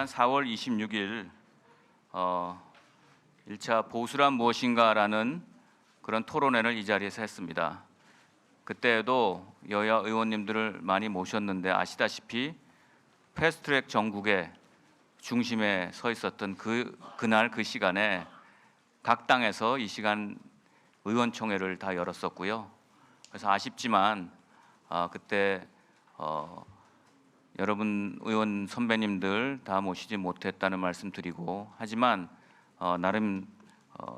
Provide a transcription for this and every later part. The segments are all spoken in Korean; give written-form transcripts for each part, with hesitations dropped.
지난 4월 26일 1차 보수란 무엇인가라는 그런 토론회를 이 자리에서 했습니다. 그때에도 여야 의원님들을 많이 모셨는데 아시다시피 패스트트랙 정국의 중심에 서 있었던 그날 그 시간에 각 당에서 이 시간 의원총회를 다 열었었고요. 그래서 아쉽지만 그때 여러분 의원 선배님들 다 모시지 못했다는 말씀드리고, 하지만 나름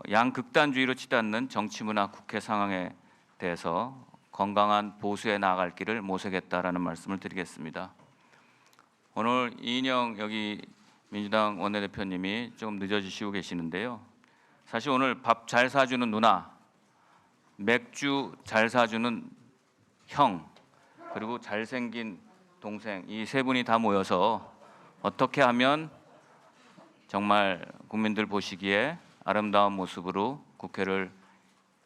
양극단주의로 치닫는 정치문화 국회 상황에 대해서 건강한 보수에 나아갈 길을 모색했다라는 말씀을 드리겠습니다. 오늘 이인영 여기 민주당 원내대표님이 좀 늦어지시고 계시는데요. 사실 오늘 밥 잘 사주는 누나, 맥주 잘 사주는 형, 그리고 잘생긴 동생, 이 세 분이 다 모여서 어떻게 하면 정말 국민들 보시기에 아름다운 모습으로 국회를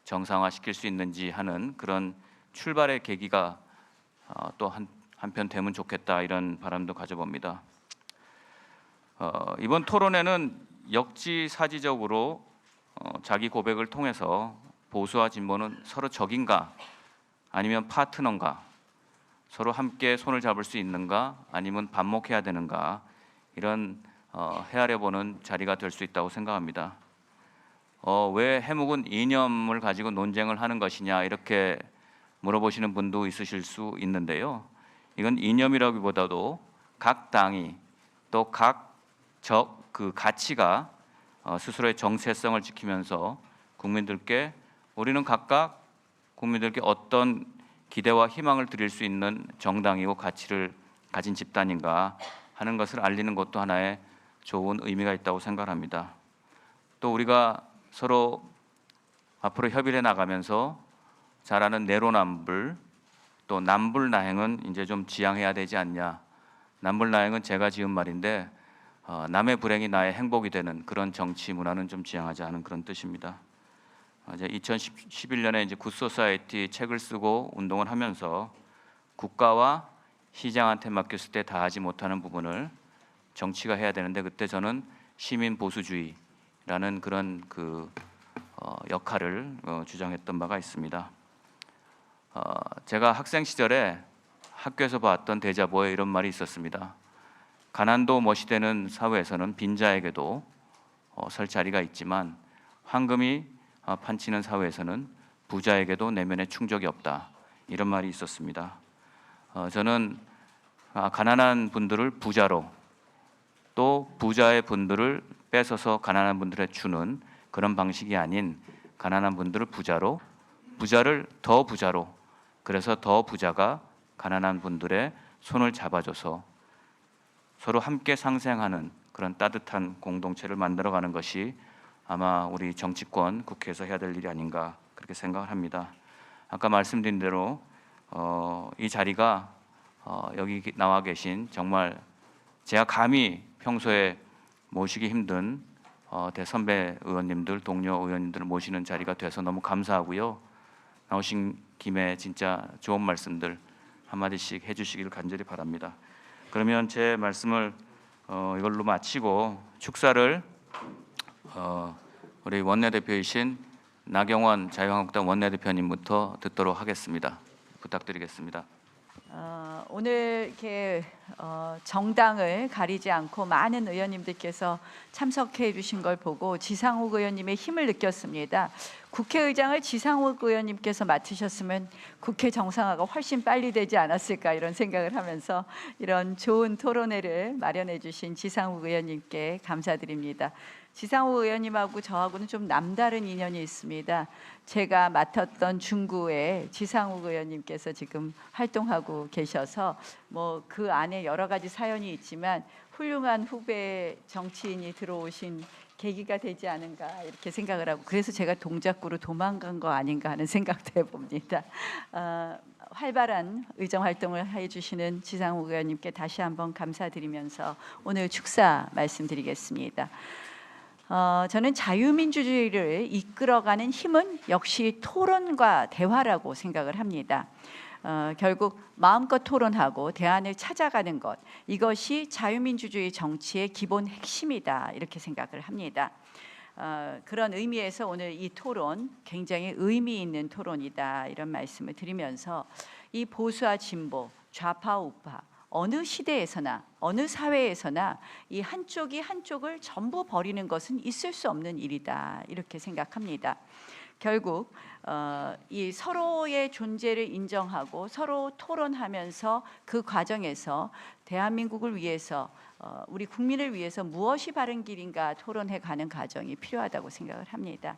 정상화시킬 수 있는지 하는 그런 출발의 계기가 또 한편 되면 좋겠다, 이런 바람도 가져봅니다. 이번 토론회는 역지사지적으로 자기 고백을 통해서 보수와 진보는 서로 적인가 아니면 파트너인가, 서로 함께 손을 잡을 수 있는가 아니면 반목해야 되는가, 이런 헤아려보는 자리가 될 수 있다고 생각합니다. 왜 해묵은 이념을 가지고 논쟁을 하는 것이냐, 이렇게 물어보시는 분도 있으실 수 있는데요. 이건 이념이라기보다도 각 당이 또 각 그 가치가 스스로의 정체성을 지키면서 국민들께, 우리는 각각 국민들께 어떤 기대와 희망을 드릴 수 있는 정당이고 가치를 가진 집단인가 하는 것을 알리는 것도 하나의 좋은 의미가 있다고 생각합니다. 또 우리가 서로 앞으로 협의해 나가면서 잘하는 내로남불, 또 남불나행은 이제 좀 지양해야 되지 않냐. 남불나행은 제가 지은 말인데 남의 불행이 나의 행복이 되는 그런 정치 문화는 좀 지향하지 않은 그런 뜻입니다. 이제 2011년에 이제 굿소사이어티 책을 쓰고 운동을 하면서 국가와 시장한테 맡겼을 때 다 하지 못하는 부분을 정치가 해야 되는데, 그때 저는 시민 보수주의라는 그런 역할을 주장했던 바가 있습니다. 제가 학생 시절에 학교에서 봤던 대자보에 이런 말이 있었습니다. 가난도 멋이 되는 사회에서는 빈자에게도 설 자리가 있지만 황금이 판치는 사회에서는 부자에게도 내면의 충족이 없다, 이런 말이 있었습니다. 저는 가난한 분들을 부자로, 또 부자의 분들을 뺏어서 가난한 분들에 주는 그런 방식이 아닌, 가난한 분들을 부자로, 부자를 더 부자로, 그래서 더 부자가 가난한 분들의 손을 잡아줘서 서로 함께 상생하는 그런 따뜻한 공동체를 만들어가는 것이 아마 우리 정치권 국회에서 해야 될 일이 아닌가, 그렇게 생각을 합니다. 아까 말씀드린 대로 이 자리가 여기 나와 계신 정말 제가 감히 평소에 모시기 힘든 대선배 의원님들, 동료 의원님들을 모시는 자리가 돼서 너무 감사하고요. 나오신 김에 진짜 좋은 말씀들 한마디씩 해주시기를 간절히 바랍니다. 그러면 제 말씀을 이걸로 마치고 축사를 우리 원내대표이신 나경원 자유한국당 원내대표님부터 듣도록 하겠습니다. 부탁드리겠습니다. 오늘 이렇게 정당을 가리지 않고 많은 의원님들께서 참석해 주신 걸 보고 지상욱 의원님의 힘을 느꼈습니다. 국회의장을 지상욱 의원님께서 맡으셨으면 국회 정상화가 훨씬 빨리 되지 않았을까, 이런 생각을 하면서 이런 좋은 토론회를 마련해 주신 지상욱 의원님께 감사드립니다. 지상욱 의원님하고 저하고는 좀 남다른 인연이 있습니다. 제가 맡았던 중구에 지상욱 의원님께서 지금 활동하고 계셔서 그 안에 여러 가지 사연이 있지만 훌륭한 후배 정치인이 들어오신 계기가 되지 않은가, 이렇게 생각을 하고, 그래서 제가 동작구로 도망간 거 아닌가 하는 생각도 해봅니다. 활발한 의정 활동을 해주시는 지상욱 의원님께 다시 한번 감사드리면서 오늘 축사 말씀드리겠습니다. 저는 자유민주주의를 이끌어가는 힘은 역시 토론과 대화라고 생각을 합니다. 결국 마음껏 토론하고 대안을 찾아가는 것, 이것이 자유민주주의 정치의 기본 핵심이다 이렇게 생각을 합니다. 그런 의미에서 오늘 이 토론 굉장히 의미 있는 토론이다 이런 말씀을 드리면서 이 보수와 진보, 좌파 우파 어느 시대에서나 어느 사회에서나 이 한쪽이 한쪽을 전부 버리는 것은 있을 수 없는 일이다 이렇게 생각합니다. 결국 이 서로의 존재를 인정하고 서로 토론하면서 그 과정에서 대한민국을 위해서 우리 국민을 위해서 무엇이 바른 길인가 토론해 가는 과정이 필요하다고 생각을 합니다.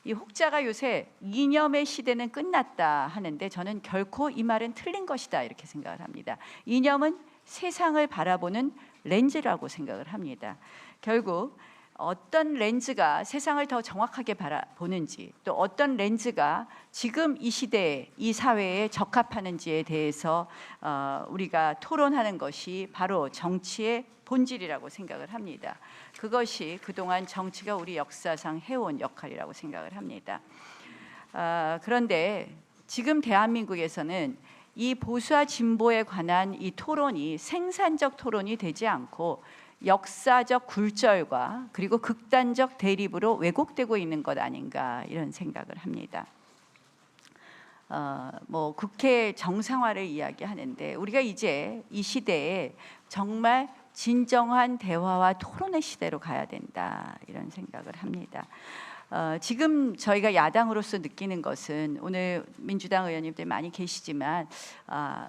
이 혹자가 요새 이념의 시대는 끝났다 하는데 저는 결코 이 말은 틀린 것이다 이렇게 생각을 합니다. 이념은 세상을 바라보는 렌즈라고 생각을 합니다. 결국 어떤 렌즈가 세상을 더 정확하게 바라보는지 또 어떤 렌즈가 지금 이 시대에 이 사회에 적합하는지에 대해서 우리가 토론하는 것이 바로 정치의 본질이라고 생각을 합니다. 그것이 그동안 정치가 우리 역사상 해온 역할이라고 생각을 합니다. 그런데 지금 대한민국에서는 이 보수와 진보에 관한 이 토론이 생산적 토론이 되지 않고 역사적 굴절과 그리고 극단적 대립으로 왜곡되고 있는 것 아닌가 이런 생각을 합니다. 뭐 국회 정상화를 이야기하는데 우리가 이제 이 시대에 정말 진정한 대화와 토론의 시대로 가야 된다 이런 생각을 합니다. 지금 저희가 야당으로서 느끼는 것은 오늘 민주당 의원님들 많이 계시지만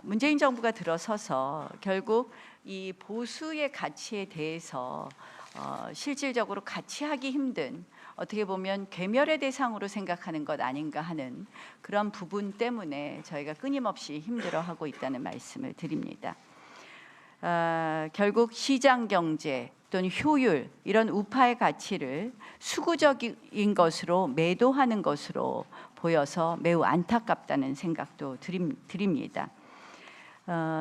문재인 정부가 들어서서 결국 이 보수의 가치에 대해서 실질적으로 같이 하기 힘든 어떻게 보면 괴멸의 대상으로 생각하는 것 아닌가 하는 그런 부분 때문에 저희가 끊임없이 힘들어하고 있다는 말씀을 드립니다. 결국 시장 경제 또는 효율 이런 우파의 가치를 수구적인 것으로 매도하는 것으로 보여서 매우 안타깝다는 생각도 드립니다.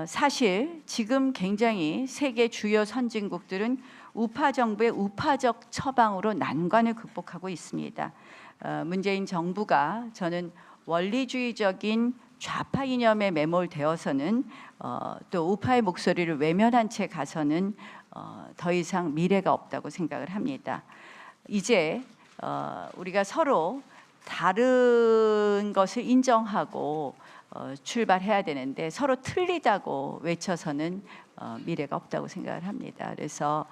사실 지금 굉장히 세계 주요 선진국들은 우파 정부의 우파적 처방으로 난관을 극복하고 있습니다. 문재인 정부가 저는 원리주의적인 좌파 이념에 매몰되어서는 또 우파의 목소리를 외면한 채 가서는 더 이상 미래가 없다고 생각을 합니다. 이제 우리가 서로 다른 것을 인정하고 출발해야 되는데 서로 틀리다고 외쳐서는 미래가 없다고 생각을 합니다. 그래서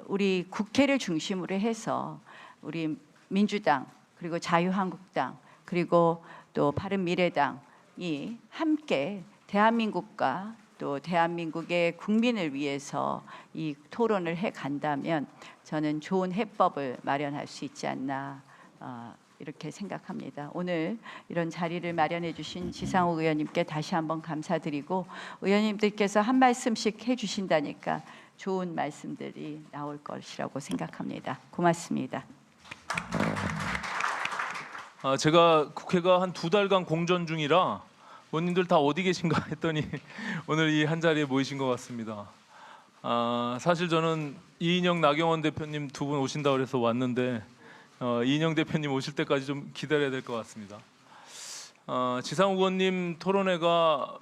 우리 국회를 중심으로 해서 우리 민주당 그리고 자유한국당 그리고 또 바른미래당이 함께 대한민국과 또 대한민국의 국민을 위해서 이 토론을 해 간다면 저는 좋은 해법을 마련할 수 있지 않나 이렇게 생각합니다. 오늘 이런 자리를 마련해 주신 지상욱 의원님께 다시 한번 감사드리고 의원님들께서 한 말씀씩 해주신다니까 좋은 말씀들이 나올 것이라고 생각합니다. 고맙습니다. 제가 국회가 한 2달간 공전 중이라 의원님들 다 어디 계신가 했더니 오늘 이 한 자리에 모이신 것 같습니다. 사실 저는 이인영, 나경원 대표님 두 분 오신다고 그래서 왔는데 이인영 대표님 오실 때까지 좀 기다려야 될 것 같습니다. 지상욱 의원님 토론회가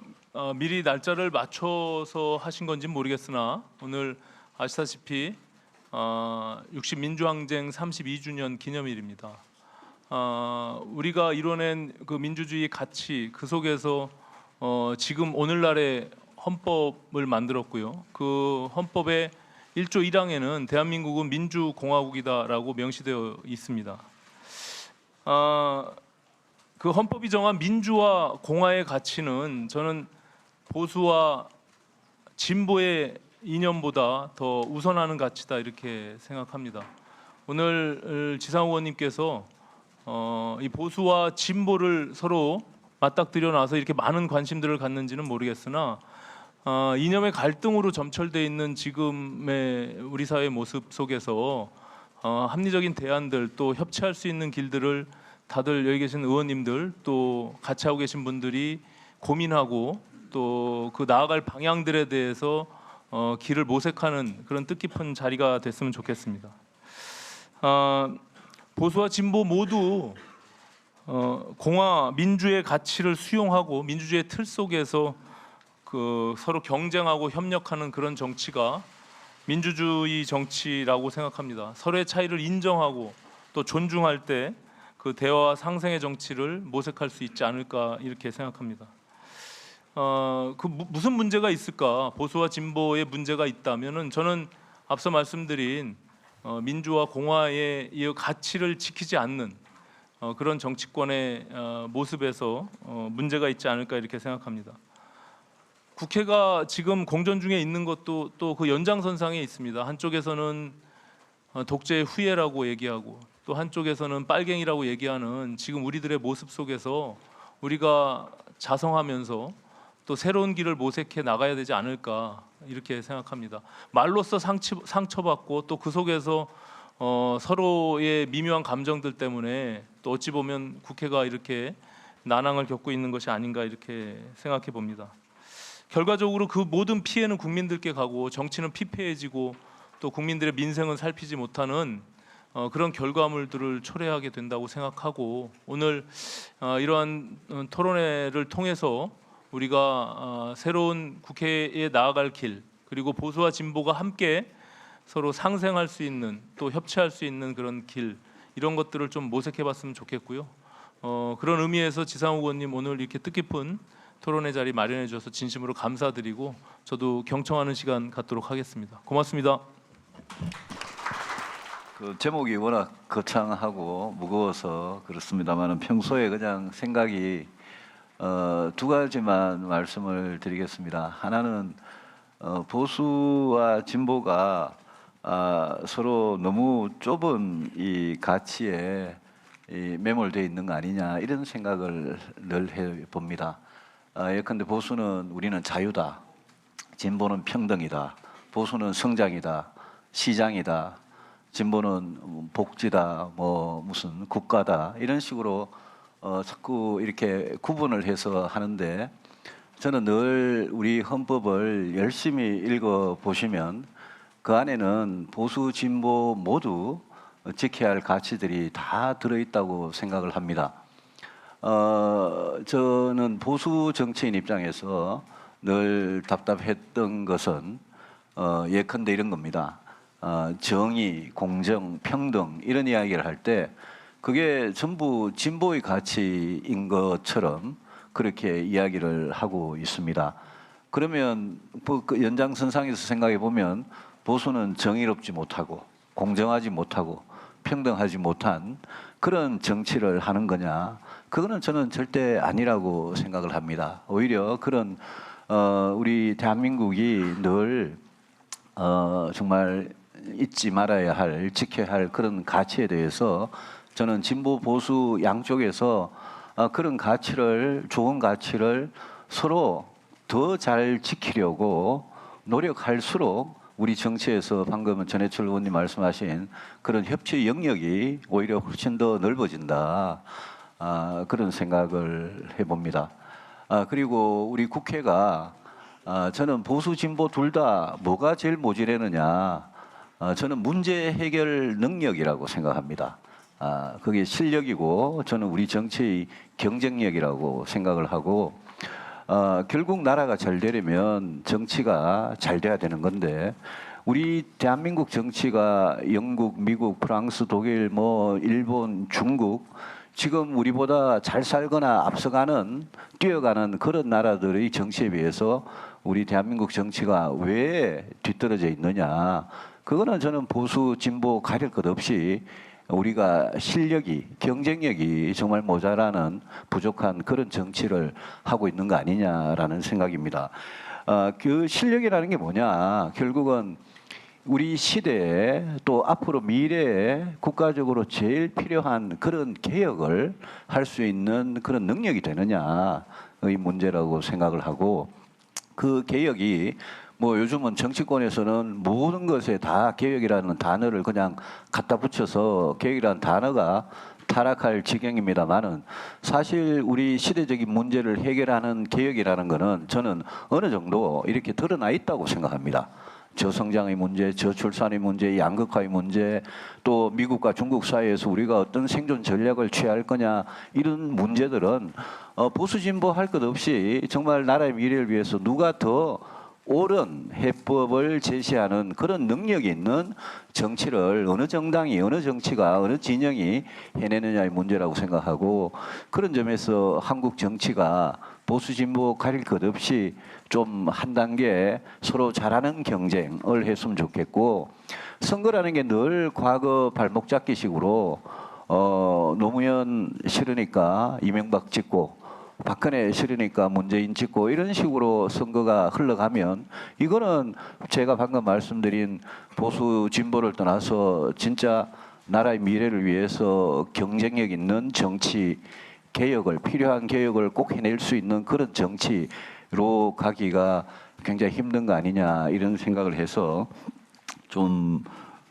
미리 날짜를 맞춰서 하신 건지 모르겠으나 오늘 아시다시피 60 민주항쟁 32주년 기념일입니다. 우리가 이뤄낸 그 민주주의 가치 그 속에서 지금 오늘날의 헌법을 만들었고요. 그 헌법의 1조 1항에는 대한민국은 민주공화국이다라고 명시되어 있습니다. 그 헌법이 정한 민주와 공화의 가치는 저는 보수와 진보의 이념보다 더 우선하는 가치다 이렇게 생각합니다. 오늘 지상욱 의원님께서 이 보수와 진보를 서로 맞닥뜨려 놔서 이렇게 많은 관심들을 갖는지는 모르겠으나 이념의 갈등으로 점철되어 있는 지금의 우리 사회의 모습 속에서 합리적인 대안들 또 협치할 수 있는 길들을 다들 여기 계신 의원님들 또 같이 하고 계신 분들이 고민하고 또 그 나아갈 방향들에 대해서 길을 모색하는 그런 뜻깊은 자리가 됐으면 좋겠습니다. 보수와 진보 모두 공화 민주의 가치를 수용하고 민주주의 틀 속에서 서로 경쟁하고 협력하는 그런 정치가 민주주의 정치라고 생각합니다. 서로의 차이를 인정하고 또 존중할 때 그 대화와 상생의 정치를 모색할 수 있지 않을까 이렇게 생각합니다. 무슨 문제가 있을까? 보수와 진보의 문제가 있다면은 저는 앞서 말씀드린 민주와 공화의 이 가치를 지키지 않는 그런 정치권의 모습에서 문제가 있지 않을까 이렇게 생각합니다. 국회가 지금 공전 중에 있는 것도 또 그 연장선상에 있습니다. 한쪽에서는 독재의 후예라고 얘기하고 또 한쪽에서는 빨갱이라고 얘기하는 지금 우리들의 모습 속에서 우리가 자성하면서 또 새로운 길을 모색해 나가야 되지 않을까 이렇게 생각합니다. 말로써 상처받고 또 그 속에서 서로의 미묘한 감정들 때문에 또 어찌 보면 국회가 이렇게 난항을 겪고 있는 것이 아닌가 이렇게 생각해 봅니다. 결과적으로 그 모든 피해는 국민들께 가고 정치는 피폐해지고 또 국민들의 민생은 살피지 못하는 그런 결과물들을 초래하게 된다고 생각하고 오늘 이러한 토론회를 통해서 우리가 새로운 국회에 나아갈 길 그리고 보수와 진보가 함께 서로 상생할 수 있는 또 협치할 수 있는 그런 길 이런 것들을 좀 모색해봤으면 좋겠고요. 그런 의미에서 지상욱 의원님 오늘 이렇게 뜻깊은 토론회 자리 마련해 주셔서 진심으로 감사드리고 저도 경청하는 시간 갖도록 하겠습니다. 고맙습니다. 그 제목이 워낙 거창하고 무거워서 그렇습니다만 평소에 그냥 생각이 두 가지만 말씀을 드리겠습니다. 하나는 보수와 진보가 서로 너무 좁은 이 가치에 매몰되어 있는 거 아니냐 이런 생각을 늘 해봅니다. 예컨대 보수는 우리는 자유다, 진보는 평등이다, 보수는 성장이다, 시장이다, 진보는 복지다, 뭐 무슨 국가다 이런 식으로 자꾸 이렇게 구분을 해서 하는데 저는 늘 우리 헌법을 열심히 읽어 보시면 그 안에는 보수 진보 모두 지켜야 할 가치들이 다 들어있다고 생각을 합니다. 저는 보수 정치인 입장에서 늘 답답했던 것은 예컨대 이런 겁니다. 정의, 공정, 평등 이런 이야기를 할 때 그게 전부 진보의 가치인 것처럼 그렇게 이야기를 하고 있습니다. 그러면 그 연장선상에서 생각해 보면 보수는 정의롭지 못하고 공정하지 못하고 평등하지 못한 그런 정치를 하는 거냐? 그거는 저는 절대 아니라고 생각을 합니다. 오히려 그런 우리 대한민국이 늘 정말 잊지 말아야 할, 지켜야 할 그런 가치에 대해서 저는 진보 보수 양쪽에서 그런 가치를, 좋은 가치를 서로 더 잘 지키려고 노력할수록 우리 정치에서 방금 전해철 의원님 말씀하신 그런 협치 영역이 오히려 훨씬 더 넓어진다. 그런 생각을 해봅니다. 그리고 우리 국회가 저는 보수 진보 둘 다 뭐가 제일 모자라느냐? 저는 문제 해결 능력이라고 생각합니다. 그게 실력이고 저는 우리 정치의 경쟁력이라고 생각을 하고 결국 나라가 잘 되려면 정치가 잘 돼야 되는 건데 우리 대한민국 정치가 영국, 미국, 프랑스, 독일, 뭐 일본, 중국 지금 우리보다 잘 살거나 앞서가는 뛰어가는 그런 나라들의 정치에 비해서 우리 대한민국 정치가 왜 뒤떨어져 있느냐? 그거는 저는 보수 진보 가릴 것 없이 우리가 실력이 경쟁력이 정말 모자라는 부족한 그런 정치를 하고 있는 거 아니냐라는 생각입니다. 그 실력이라는 게 뭐냐? 결국은 우리 시대에 또 앞으로 미래에 국가적으로 제일 필요한 그런 개혁을 할 수 있는 그런 능력이 되느냐의 문제라고 생각을 하고 그 개혁이 뭐 요즘은 정치권에서는 모든 것에 다 개혁이라는 단어를 그냥 갖다 붙여서 개혁이라는 단어가 타락할 지경입니다만은 사실 우리 시대적인 문제를 해결하는 개혁이라는 것은 저는 어느 정도 이렇게 드러나 있다고 생각합니다. 저성장의 문제, 저출산의 문제, 양극화의 문제, 또 미국과 중국 사이에서 우리가 어떤 생존 전략을 취할 거냐 이런 문제들은 보수 진보 할 것 없이 정말 나라의 미래를 위해서 누가 더 옳은 해법을 제시하는 그런 능력이 있는 정치를 어느 정당이, 어느 정치가, 어느 진영이 해내느냐의 문제라고 생각하고, 그런 점에서 한국 정치가 보수 진보 가릴 것 없이 좀 한 단계 서로 잘하는 경쟁을 했으면 좋겠고, 선거라는 게 늘 과거 발목 잡기식으로 노무현 싫으니까 이명박 찍고 박근혜 싫으니까 문재인 찍고 이런 식으로 선거가 흘러가면, 이거는 제가 방금 말씀드린 보수 진보를 떠나서 진짜 나라의 미래를 위해서 경쟁력 있는 정치 개혁을, 필요한 개혁을 꼭 해낼 수 있는 그런 정치로 가기가 굉장히 힘든 거 아니냐 이런 생각을 해서, 좀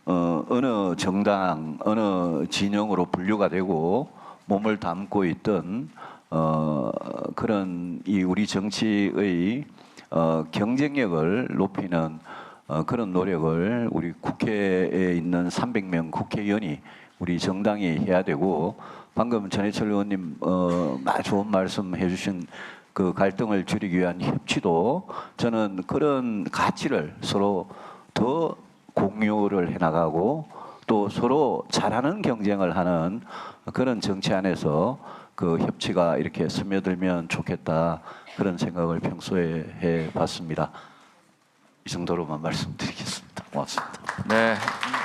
어느 정당, 어느 진영으로 분류가 되고 몸을 담고 있던 그런 이 우리 정치의 경쟁력을 높이는 그런 노력을 우리 국회에 있는 300명 국회의원이, 우리 정당이 해야 되고, 방금 전해철 의원님 좋은 말씀 해주신 그 갈등을 줄이기 위한 협치도, 저는 그런 가치를 서로 더 공유를 해나가고 또 서로 잘하는 경쟁을 하는 그런 정치 안에서 그 협치가 이렇게 스며들면 좋겠다, 그런 생각을 평소에 해봤습니다. 이 정도로만 말씀드리겠습니다. 고맙습니다. 네,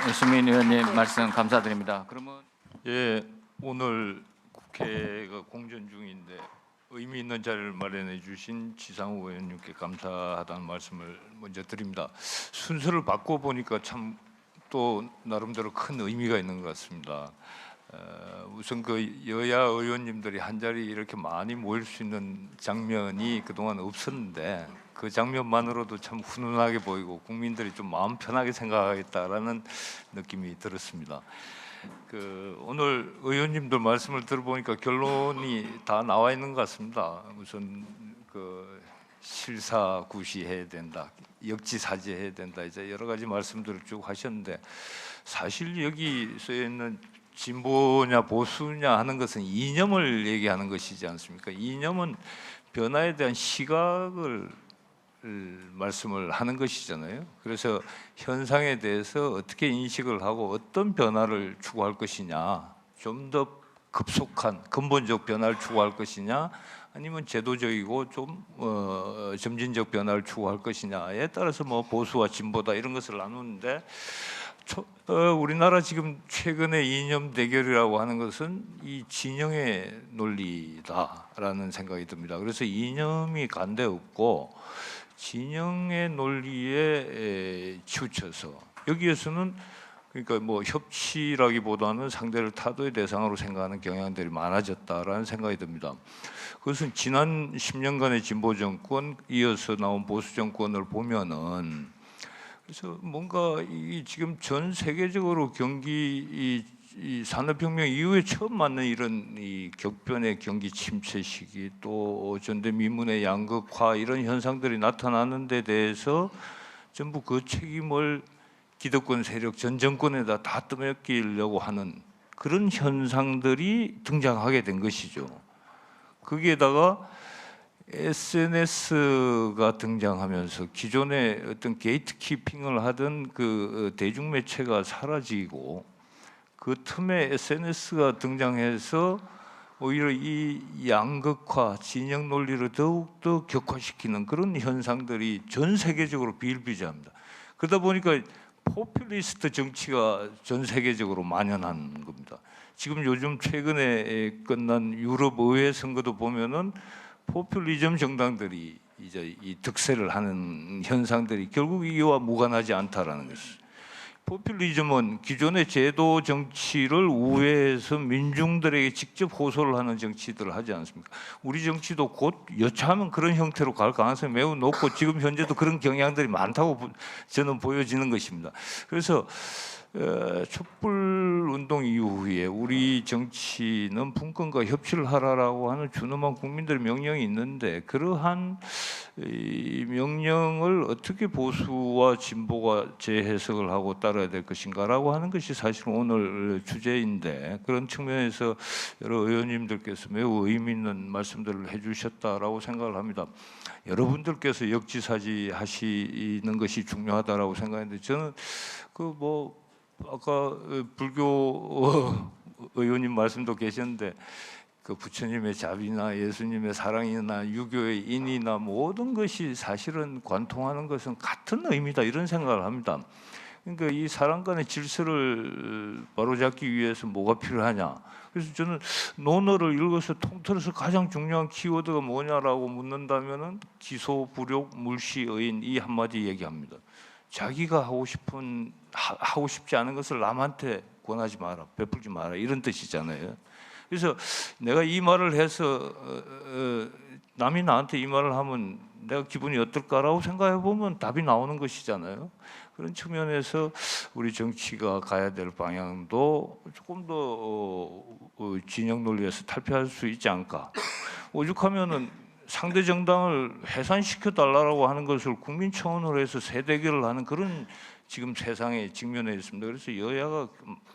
유승민 의원님 말씀 감사드립니다. 그러면 예, 오늘 국회가 공전 중인데 의미 있는 자리를 마련해 주신 지상욱 의원님께 감사하다는 말씀을 먼저 드립니다. 순서를 바꿔 보니까 참 또 나름대로 큰 의미가 있는 것 같습니다. 우선 그 여야 의원님들이 한 자리 이렇게 많이 모일 수 있는 장면이 그동안 없었는데, 그 장면만으로도 참 훈훈하게 보이고 국민들이 좀 마음 편하게 생각하겠다라는 느낌이 들었습니다. 오늘 의원님들 말씀을 들어보니까 결론이 다 나와 있는 것 같습니다. 우선 실사구시해야 된다, 역지사지해야 된다, 이제 여러 가지 말씀들을 쭉 하셨는데, 사실 여기 써 있는 진보냐 보수냐 하는 것은 이념을 얘기하는 것이지 않습니까? 이념은 변화에 대한 시각을 말씀을 하는 것이잖아요. 그래서 현상에 대해서 어떻게 인식을 하고 어떤 변화를 추구할 것이냐, 좀 더 급속한 근본적 변화를 추구할 것이냐, 아니면 제도적이고 좀 점진적 변화를 추구할 것이냐에 따라서 뭐 보수와 진보다 이런 것을 나누는데, 우리나라 지금 최근의 이념 대결이라고 하는 것은 이 진영의 논리다라는 생각이 듭니다. 그래서 이념이 간데 없고 진영의 논리에 치우쳐서, 여기에서는 그러니까 뭐 협치라기보다는 상대를 타도의 대상으로 생각하는 경향들이 많아졌다라는 생각이 듭니다. 그것은 지난 10년간의 진보 정권 이어서 나온 보수 정권을 보면은, 그래서 뭔가 이 지금 전 세계적으로 이 산업혁명 이후에 처음 맞는 이런 이 격변의 경기 침체 시기, 또 전대미문의 양극화, 이런 현상들이 나타나는 데 대해서 전부 그 책임을 기득권 세력 전 정권에다 다 떠맡기려고 하는 그런 현상들이 등장하게 된 것이죠. 거기에다가 SNS가 등장하면서 기존의 어떤 게이트키핑을 하던 그 대중매체가 사라지고, 그 틈에 SNS가 등장해서 오히려 이 양극화, 진영 논리를 더욱더 격화시키는 그런 현상들이 전 세계적으로 비일비재합니다. 그러다 보니까 포퓰리스트 정치가 전 세계적으로 만연한 겁니다. 지금 요즘 최근에 끝난 유럽 의회 선거도 보면은 포퓰리즘 정당들이 이제 이 득세를 하는 현상들이 결국 이와 무관하지 않다라는 것이죠. 포퓰리즘은 기존의 제도 정치를 우회해서 민중들에게 직접 호소를 하는 정치들을 하지 않습니까? 우리 정치도 곧 여차하면 그런 형태로 갈 가능성이 매우 높고, 지금 현재도 그런 경향들이 많다고 저는 보여지는 것입니다. 그래서 촛불 운동 이후에 우리 정치는 분권과 협치를 하라라고 하는 준엄한 국민들의 명령이 있는데 그러한 이 명령을 어떻게 보수와 진보가 재해석을 하고 따라야 될 것인가라고 하는 것이 사실 오늘 주제인데 그런 측면에서 여러 의원님들께서 매우 의미 있는 말씀들을 해주셨다라고 생각을 합니다. 여러분들께서 역지사지 하시는 것이 중요하다라고 생각했는데 저는 그 뭐 아까 불교 의원님 말씀도 계셨는데 그 부처님의 자비나 예수님의 사랑이나 유교의 인이나 모든 것이 사실은 관통하는 것은 같은 의미다 이런 생각을 합니다. 그러니까 이 사람간의 질서를 바로잡기 위해서 뭐가 필요하냐? 그래서 저는 논어를 읽어서 통틀어서 가장 중요한 키워드가 뭐냐라고 묻는다면은 기소, 불욕, 물시, 의인 이 한마디 얘기합니다. 자기가 하고 싶지 않은 것을 남한테 권하지 마라, 베풀지 마라 이런 뜻이잖아요. 그래서 내가 이 말을 해서 남이 나한테 이 말을 하면 내가 기분이 어떨까라고 생각해 보면 답이 나오는 것이잖아요. 그런 측면에서 우리 정치가 가야 될 방향도 조금 더 진영 논리에서 탈피할 수 있지 않을까. 오죽하면은 상대 정당을 해산시켜 달라고 하는 것을 국민청원으로 해서 세대결을 하는 그런 지금 세상에 직면해 있습니다. 그래서 여야가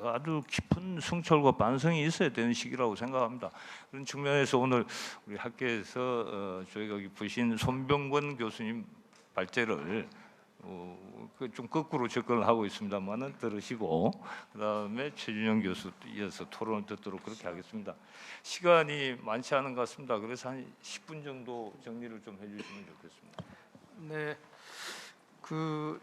아주 깊은 성찰과 반성이 있어야 되는 시기라고 생각합니다. 그런 측면에서 오늘 우리 학교에서 저희가 보신 손병권 교수님 발제를 좀 거꾸로 접근을 하고 있습니다만은 들으시고 그다음에 최준영 교수 이어서 토론을 듣도록 그렇게 하겠습니다. 시간이 많지 않은 것 같습니다. 그래서 한 10분 정도 정리를 좀 해주시면 좋겠습니다. 네, 그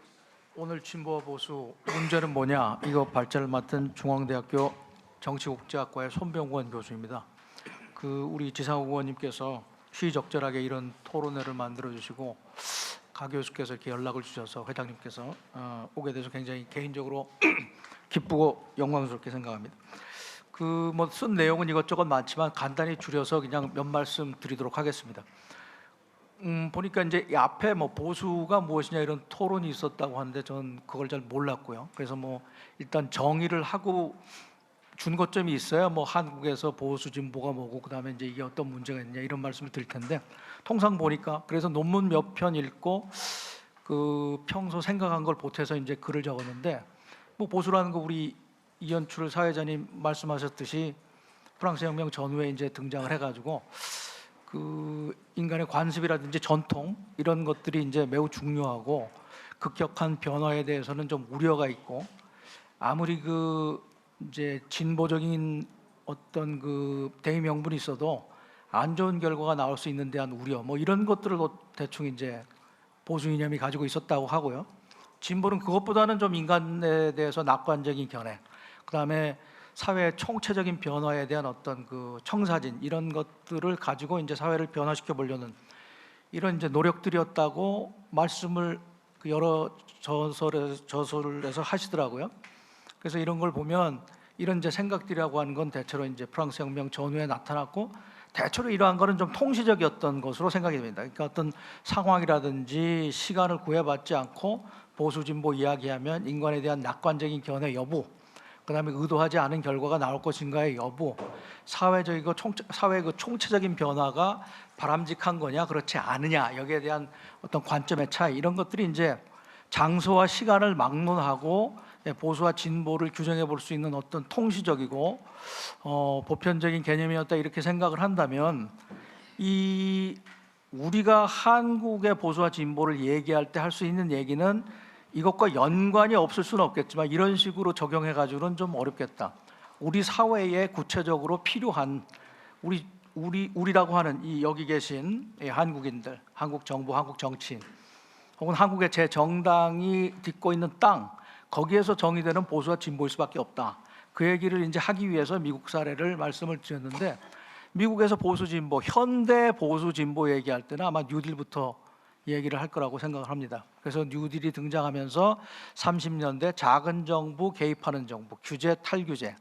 오늘 진보와 보수 문제는 뭐냐? 이거 발제를 맡은 중앙대학교 정치국제학과의 손병권 교수입니다. 그 우리 지상욱 의원님께서 시의적절하게 이런 토론회를 만들어 주시고 가 교수께서 이렇게 연락을 주셔서 회장님께서 오게 돼서 굉장히 개인적으로 기쁘고 영광스럽게 생각합니다. 그 뭐 쓴 내용은 이것저것 많지만 간단히 줄여서 그냥 몇 말씀 드리도록 하겠습니다. 보니까 이제 이 앞에 뭐 보수가 무엇이냐 이런 토론이 있었다고 하는데 저는 그걸 잘 몰랐고요. 그래서 뭐 일단 정의를 하고 준거점이 있어야 뭐 한국에서 보수 진보가 뭐고 그다음에 이제 이게 어떤 문제가 있냐 이런 말씀을 드릴 텐데 통상 보니까 그래서 논문 몇 편 읽고 그 평소 생각한 걸 보태서 이제 글을 적었는데 뭐 보수라는 거 우리 이현출 사회자님 말씀하셨듯이 프랑스 혁명 전후에 이제 등장을 해가지고 그 인간의 관습이라든지 전통 이런 것들이 이제 매우 중요하고 급격한 변화에 대해서는 좀 우려가 있고 아무리 그 이제 진보적인 어떤 그 대의 명분이 있어도 안 좋은 결과가 나올 수 있는 대한 우려 뭐 이런 것들을 대충 이제 보수 이념이 가지고 있었다고 하고요. 진보는 그것보다는 좀 인간에 대해서 낙관적인 견해, 그다음에 사회의 총체적인 변화에 대한 어떤 그 청사진 이런 것들을 가지고 이제 사회를 변화시켜 보려는 이런 이제 노력들이었다고 말씀을 그 여러 저술에서 하시더라고요. 그래서 이런 걸 보면 이런 이제 생각들이라고 하는 건 대체로 이제 프랑스 혁명 전후에 나타났고 대체로 이러한 거는 좀 통시적이었던 것으로 생각이 됩니다. 그러니까 어떤 상황이라든지 시간을 구애받지 않고 보수 진보 이야기하면 인간에 대한 낙관적인 견해 여부, 그다음에 의도하지 않은 결과가 나올 것인가의 여부, 사회적이고 사회 그 총체적인 변화가 바람직한 거냐 그렇지 않으냐 여기에 대한 어떤 관점의 차이 이런 것들이 이제 장소와 시간을 막론하고 보수와 진보를 규정해 볼 수 있는 어떤 통시적이고 보편적인 개념이었다 이렇게 생각을 한다면 이 우리가 한국의 보수와 진보를 얘기할 때 할 수 있는 얘기는 이것과 연관이 없을 수는 없겠지만 이런 식으로 적용해 가지고는 좀 어렵겠다. 우리 사회에 구체적으로 필요한 우리라고 하는 이 여기 계신 한국인들, 한국 정부, 한국 정치인 혹은 한국의 제 정당이 딛고 있는 땅 거기에서 정의되는 보수와 진보일 수밖에 없다. 그 얘기를 이제 하기 위해서 미국 사례를 말씀을 드렸는데 미국에서 보수 진보, 현대 보수 진보 얘기할 때는 아마 뉴딜부터 얘기를 할 거라고 생각을 합니다. 그래서 뉴딜이 등장하면서 30년대 작은 정부 개입하는 정부, 규제 탈규제,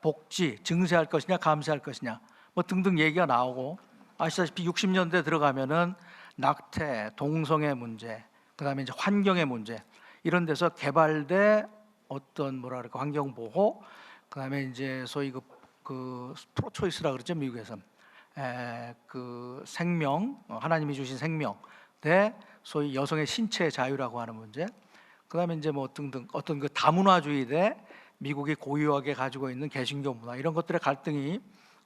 복지 증세할 것이냐 감세할 것이냐 뭐 등등 얘기가 나오고 아시다시피 60년대 들어가면은 낙태, 동성애 문제, 그다음에 이제 환경의 문제 이런 데서 개발돼 어떤 뭐랄까 환경 보호, 그다음에 이제 소위 그 프로초이스라 그러죠 미국에서. 그 생명, 하나님이 주신 생명 대 소위 여성의 신체 자유라고 하는 문제, 그다음에 이제 뭐 등등 어떤 그 다문화주의 대 미국이 고유하게 가지고 있는 개신교 문화, 이런 것들의 갈등이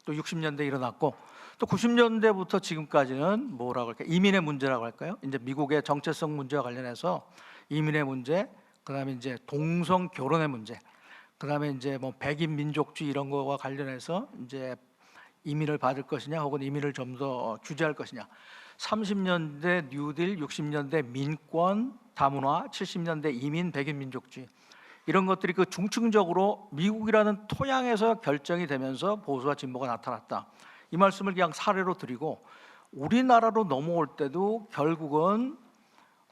또 60년대 일어났고, 또 90년대부터 지금까지는 뭐라고 할까요? 이민의 문제라고 할까요? 이제 미국의 정체성 문제와 관련해서 이민의 문제, 그다음에 이제 동성 결혼의 문제, 그다음에 이제 뭐 백인 민족주의 이런 거와 관련해서 이제 이민을 받을 것이냐 혹은 이민을 좀 더 규제할 것이냐. 30년대 뉴딜, 60년대 민권 다문화, 70년대 이민 백인 민족주의, 이런 것들이 그 중층적으로 미국이라는 토양에서 결정이 되면서 보수와 진보가 나타났다. 이 말씀을 그냥 사례로 드리고, 우리나라로 넘어올 때도 결국은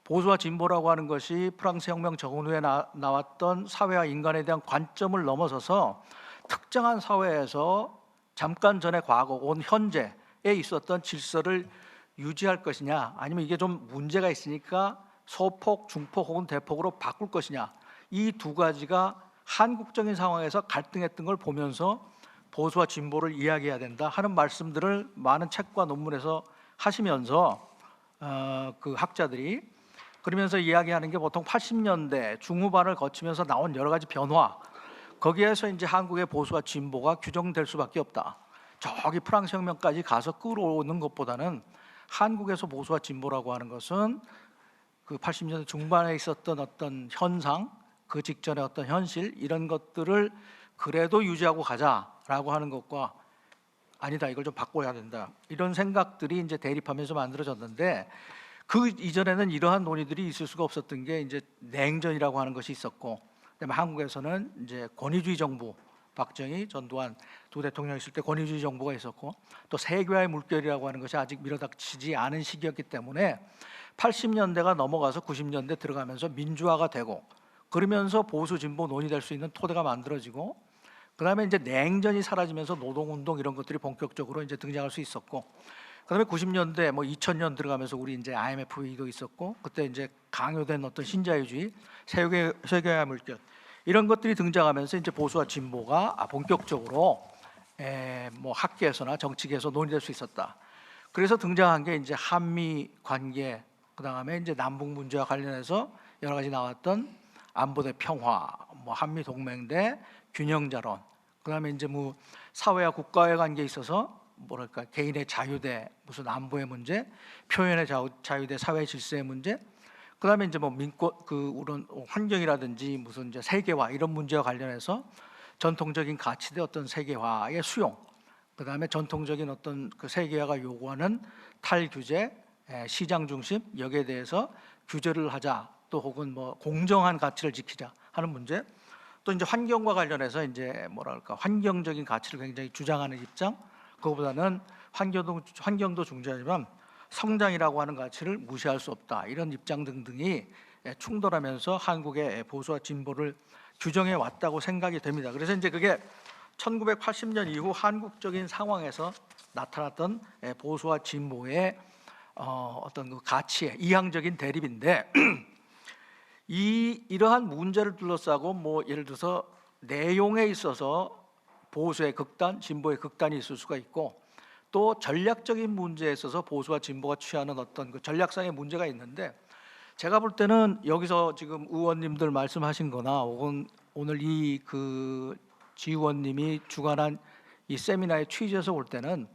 보수와 진보라고 하는 것이 프랑스 혁명 전후에 나왔던 사회와 인간에 대한 관점을 넘어서서 특정한 사회에서 잠깐 전에 과거 혹은 현재에 있었던 질서를 유지할 것이냐, 아니면 이게 좀 문제가 있으니까 소폭, 중폭 혹은 대폭으로 바꿀 것이냐, 이 두 가지가 한국적인 상황에서 갈등했던 걸 보면서 보수와 진보를 이야기해야 된다 하는 말씀들을 많은 책과 논문에서 하시면서 그 학자들이 그러면서 이야기하는 게 보통 80년대 중후반을 거치면서 나온 여러 가지 변화, 거기에서 이제 한국의 보수와 진보가 규정될 수밖에 없다. 저기 프랑스 혁명까지 가서 끌어오는 것보다는 한국에서 보수와 진보라고 하는 것은 그 80년대 중반에 있었던 어떤 현상, 그 직전의 어떤 현실, 이런 것들을 그래도 유지하고 가자라고 하는 것과 아니다, 이걸 좀 바꿔야 된다, 이런 생각들이 이제 대립하면서 만들어졌는데, 그 이전에는 이러한 논의들이 있을 수가 없었던 게 이제 냉전이라고 하는 것이 있었고, 그다음에 한국에서는 이제 권위주의 정부, 박정희, 전두환 두 대통령 있을 때 권위주의 정부가 있었고, 또 세계화의 물결이라고 하는 것이 아직 밀어닥치지 않은 시기였기 때문에 80년대가 넘어가서 90년대 들어가면서 민주화가 되고, 그러면서 보수 진보 논의될 수 있는 토대가 만들어지고, 그다음에 이제 냉전이 사라지면서 노동운동 이런 것들이 본격적으로 이제 등장할 수 있었고, 그다음에 90년대 뭐 2000년 들어가면서 우리 이제 IMF 위기도 있었고, 그때 이제 강요된 어떤 신자유주의, 세계화 물결, 이런 것들이 등장하면서 이제 보수와 진보가 본격적으로 뭐 학계에서나 정치계에서 논의될 수 있었다. 그래서 등장한 게 이제 한미 관계, 그다음에 이제 남북 문제와 관련해서 여러 가지 나왔던 안보 대 평화, 뭐 한미 동맹 대 균형자론, 그다음에 이제 뭐 사회와 국가의 관계에 있어서 뭐랄까 개인의 자유 대 무슨 안보의 문제, 표현의 자유 대 사회 질서의 문제, 그다음에 이제 뭐 민권 그 이런 환경이라든지 무슨 이제 세계화 이런 문제와 관련해서 전통적인 가치 대 어떤 세계화의 수용, 그다음에 전통적인 어떤 그 세계화가 요구하는 탈규제, 시장 중심, 여기에 대해서 규제를 하자, 또 혹은 뭐 공정한 가치를 지키자 하는 문제, 또 이제 환경과 관련해서 이제 뭐랄까 환경적인 가치를 굉장히 주장하는 입장, 그거보다는 환경도 중요하지만 성장이라고 하는 가치를 무시할 수 없다, 이런 입장 등등이 충돌하면서 한국의 보수와 진보를 규정해 왔다고 생각이 됩니다. 그래서 이제 그게 1980년 이후 한국적인 상황에서 나타났던 보수와 진보의 어떤 그 가치의 이항적인 대립인데, 이러한 문제를 둘러싸고 뭐 예를 들어서 내용에 있어서 보수의 극단, 진보의 극단이 있을 수가 있고, 또 전략적인 문제에 있어서 보수와 진보가 취하는 어떤 그 전략상의 문제가 있는데, 제가 볼 때는 여기서 지금 의원님들 말씀하신 거나 혹은 오늘 이 그 지 의원님이 주관한 이 세미나의 취지에서 볼 때는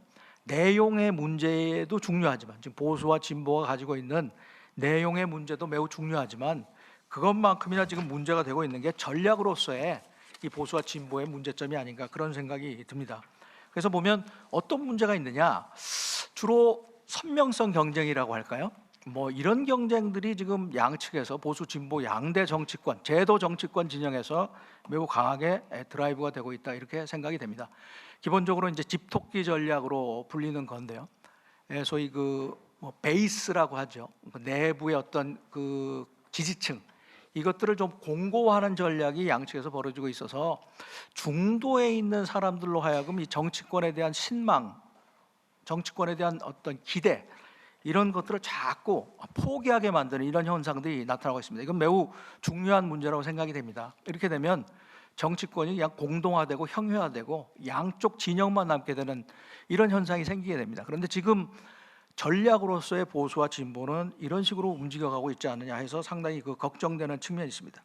내용의 문제도 중요하지만, 지금 보수와 진보가 가지고 있는 내용의 문제도 매우 중요하지만, 그것만큼이나 지금 문제가 되고 있는 게 전략으로서의 이 보수와 진보의 문제점이 아닌가, 그런 생각이 듭니다. 그래서 보면 어떤 문제가 있느냐, 주로 선명성 경쟁이라고 할까요? 뭐 이런 경쟁들이 지금 양측에서 보수 진보 양대 정치권, 제도 정치권 진영에서 매우 강하게 드라이브가 되고 있다, 이렇게 생각이 됩니다. 기본적으로 이제 집토끼 전략으로 불리는 건데요. 소위 뭐 베이스라고 하죠. 그 내부의 어떤 그 지지층, 이것들을 좀 공고화하는 전략이 양측에서 벌어지고 있어서 중도에 있는 사람들로 하여금 이 정치권에 대한 신망, 정치권에 대한 어떤 기대, 이런 것들을 자꾸 포기하게 만드는 이런 현상들이 나타나고 있습니다. 이건 매우 중요한 문제라고 생각이 됩니다. 이렇게 되면 정치권이 그냥 공동화되고 형해화되고 양쪽 진영만 남게 되는 이런 현상이 생기게 됩니다. 그런데 지금 전략으로서의 보수와 진보는 이런 식으로 움직여가고 있지 않느냐 해서 상당히 걱정되는 측면이 있습니다.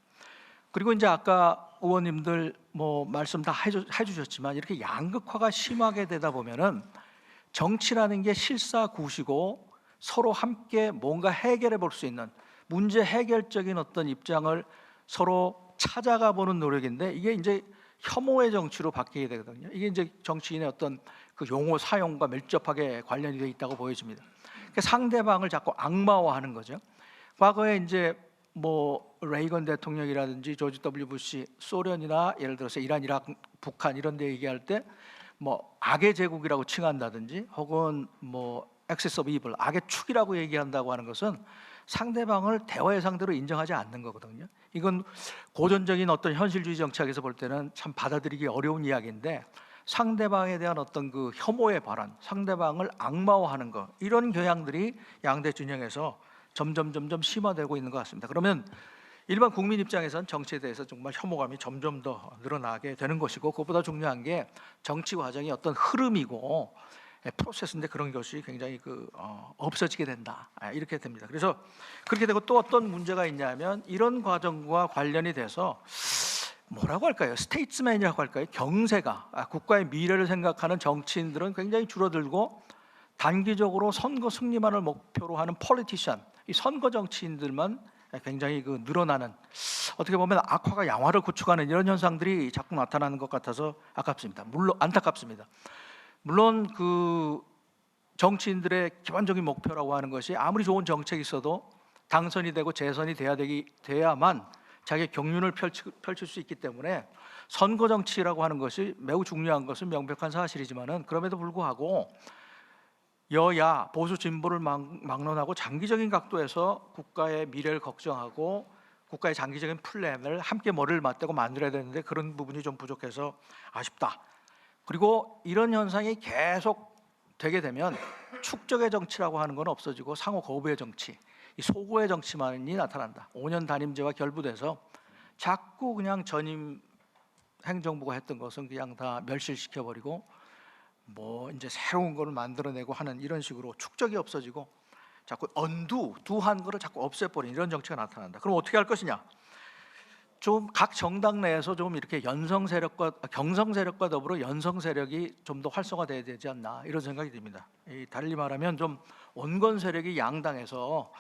그리고 이제 아까 의원님들 뭐 말씀 다 해주셨지만 이렇게 양극화가 심하게 되다 보면은 정치라는 게 실사구시고 서로 함께 뭔가 해결해 볼 수 있는 문제 해결적인 어떤 입장을 서로 찾아가 보는 노력인데 이게 이제 혐오의 정치로 바뀌게 되거든요. 이게 이제 정치인의 어떤 그 용어 사용과 밀접하게 관련이 되어 있다고 보여집니다. 그러니까 상대방을 자꾸 악마화하는 거죠. 과거에 이제 뭐 레이건 대통령이라든지 조지 W 부시, 소련이나 예를 들어서 이란, 이라크, 북한 이런 데 얘기할 때 뭐 악의 제국이라고 칭한다든지 혹은 뭐 액세스 오브 이블, 악의 축이라고 얘기한다고 하는 것은 상대방을 대화의 상대로 인정하지 않는 거거든요. 이건 고전적인 어떤 현실주의 정치학에서 볼 때는 참 받아들이기 어려운 이야기인데 상대방에 대한 어떤 그 혐오의 발언, 상대방을 악마화하는 것 이런 경향들이 양대 진영에서 점점 심화되고 있는 것 같습니다. 그러면 일반 국민 입장에서는 정치에 대해서 정말 혐오감이 점점 더 늘어나게 되는 것이고 그것보다 중요한 게 정치 과정이 어떤 흐름이고 프로세스인데 그런 것이 굉장히 없어지게 된다 이렇게 됩니다. 그래서 그렇게 되고 또 어떤 문제가 있냐면 이런 과정과 관련이 돼서 뭐라고 할까요? 스테이트맨이라고 할까요? 경세가 국가의 미래를 생각하는 정치인들은 굉장히 줄어들고 단기적으로 선거 승리만을 목표로 하는 폴리티션, 이 선거 정치인들만 굉장히 늘어나는 어떻게 보면 악화가 양화를 구축하는 이런 현상들이 자꾸 나타나는 것 같아서 아깝습니다. 물론 안타깝습니다. 물론 그 정치인들의 기본적인 목표라고 하는 것이 아무리 좋은 정책이 있어도 당선이 되고 재선이 돼야만 자기의 경륜을 펼칠 수 있기 때문에 선거 정치라고 하는 것이 매우 중요한 것은 명백한 사실이지만은 그럼에도 불구하고 여야 보수 진보를 막론하고 장기적인 각도에서 국가의 미래를 걱정하고 국가의 장기적인 플랜을 함께 머리를 맞대고 만들어야 되는데 그런 부분이 좀 부족해서 아쉽다. 그리고 이런 현상이 계속 되게 되면 축적의 정치라고 하는 건 없어지고 상호 거부의 정치, 이 소고의 정치만이 나타난다. 5년 단임제와 결부돼서 자꾸 그냥 전임 행정부가 했던 것은 그냥 다 멸실시켜 버리고 뭐 이제 새로운 걸 만들어내고 하는 이런 식으로 축적이 없어지고 자꾸 두한 거를 자꾸 없애버리는 이런 정치가 나타난다. 그럼 어떻게 할 것이냐? 좀 각 정당 내에서 좀 이렇게 경성 세력과 더불어 연성 세력이 좀 더 활성화돼야 되지 않나 이런 생각이 듭니다. 달리 말하면 좀 온건 세력이 양당에서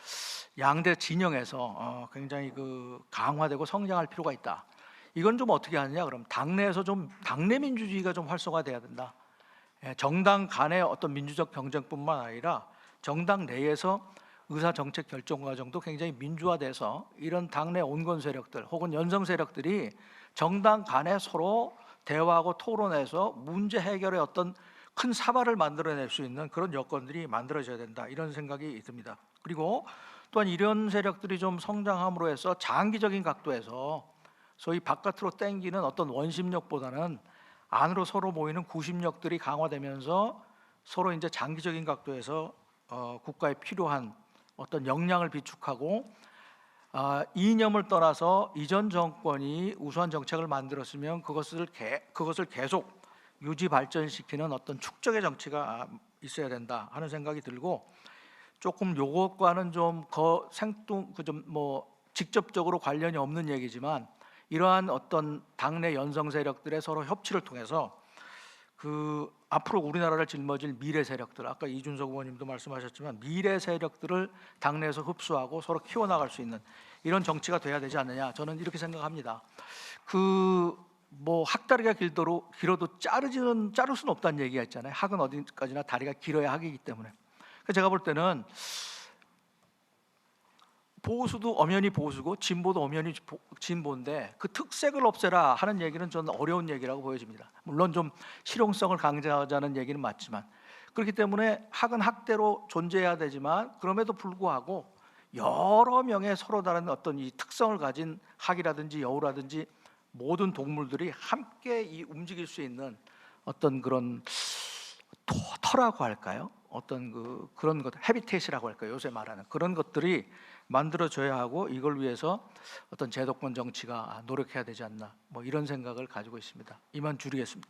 양대 진영에서 굉장히 강화되고 성장할 필요가 있다. 이건 좀 어떻게 하느냐? 그럼 당내에서 좀 당내 민주주의가 좀 활성화돼야 된다. 정당 간의 어떤 민주적 경쟁뿐만 아니라 정당 내에서 의사 정책 결정 과정도 굉장히 민주화돼서 이런 당내 온건 세력들 혹은 연성 세력들이 정당 간에 서로 대화하고 토론해서 문제 해결의 어떤 큰 사발을 만들어낼 수 있는 그런 여건들이 만들어져야 된다 이런 생각이 듭니다. 그리고 또한 이런 세력들이 좀 성장함으로 해서 장기적인 각도에서 소위 바깥으로 땡기는 어떤 원심력보다는 안으로 서로 모이는 구심력들이 강화되면서 서로 이제 장기적인 각도에서 국가에 필요한 어떤 역량을 비축하고 이념을 떠나서 이전 정권이 우수한 정책을 만들었으면 그것을 계속 유지 발전시키는 어떤 축적의 정치가 있어야 된다 하는 생각이 들고 조금 요것과는 좀 직접적으로 관련이 없는 얘기지만 이러한 어떤 당내 연성 세력들의 서로 협치를 통해서 앞으로 우리나라를 짊어질 미래 세력들, 아까 이준석 의원님도 말씀하셨지만 미래 세력들을 당내에서 흡수하고 서로 키워나갈 수 있는 이런 정치가 돼야 되지 않느냐 저는 이렇게 생각합니다. 학다리가 길어도 자를 수는 없다는 얘기가 있잖아요. 학은 어디까지나 다리가 길어야 학이기 때문에. 제가 볼 때는 보수도 엄연히 보수고 진보도 엄연히 진보인데 그 특색을 없애라 하는 얘기는 저는 어려운 얘기라고 보여집니다. 물론 좀 실용성을 강조하자는 얘기는 맞지만 그렇기 때문에 학은 학대로 존재해야 되지만 그럼에도 불구하고 여러 명의 서로 다른 어떤 이 특성을 가진 학이라든지 여우라든지 모든 동물들이 함께 움직일 수 있는 어떤 그런 터라고 할까요? 어떤 그런 것, 헤비테이트라고 할까요? 요새 말하는 그런 것들이 만들어져야 하고 이걸 위해서 어떤 제도권 정치가 노력해야 되지 않나 뭐 이런 생각을 가지고 있습니다. 이만 줄이겠습니다.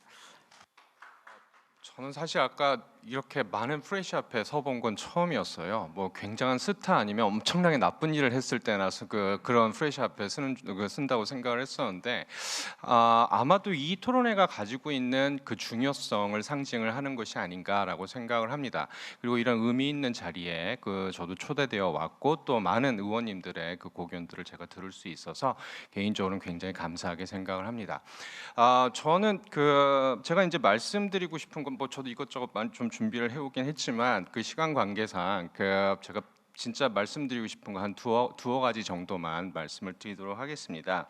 저는 사실 아까 이렇게 많은 프레시 앞에 서본 건 처음이었어요. 뭐 굉장한 스타 아니면 엄청나게 나쁜 일을 했을 때나서 그런 프레시 앞에 쓴다고 생각을 했었는데 아마도 이 토론회가 가지고 있는 그 중요성을 상징을 하는 것이 아닌가라고 생각을 합니다. 그리고 이런 의미 있는 자리에 저도 초대되어 왔고 또 많은 의원님들의 그 고견들을 제가 들을 수 있어서 개인적으로는 굉장히 감사하게 생각을 합니다. 저는 제가 이제 말씀드리고 싶은 건 뭐 저도 이것저것 많이 좀 준비를 해오긴 했지만 그 시간 관계상 제가 진짜 말씀드리고 싶은 거 한 두어 가지 정도만 말씀을 드리도록 하겠습니다.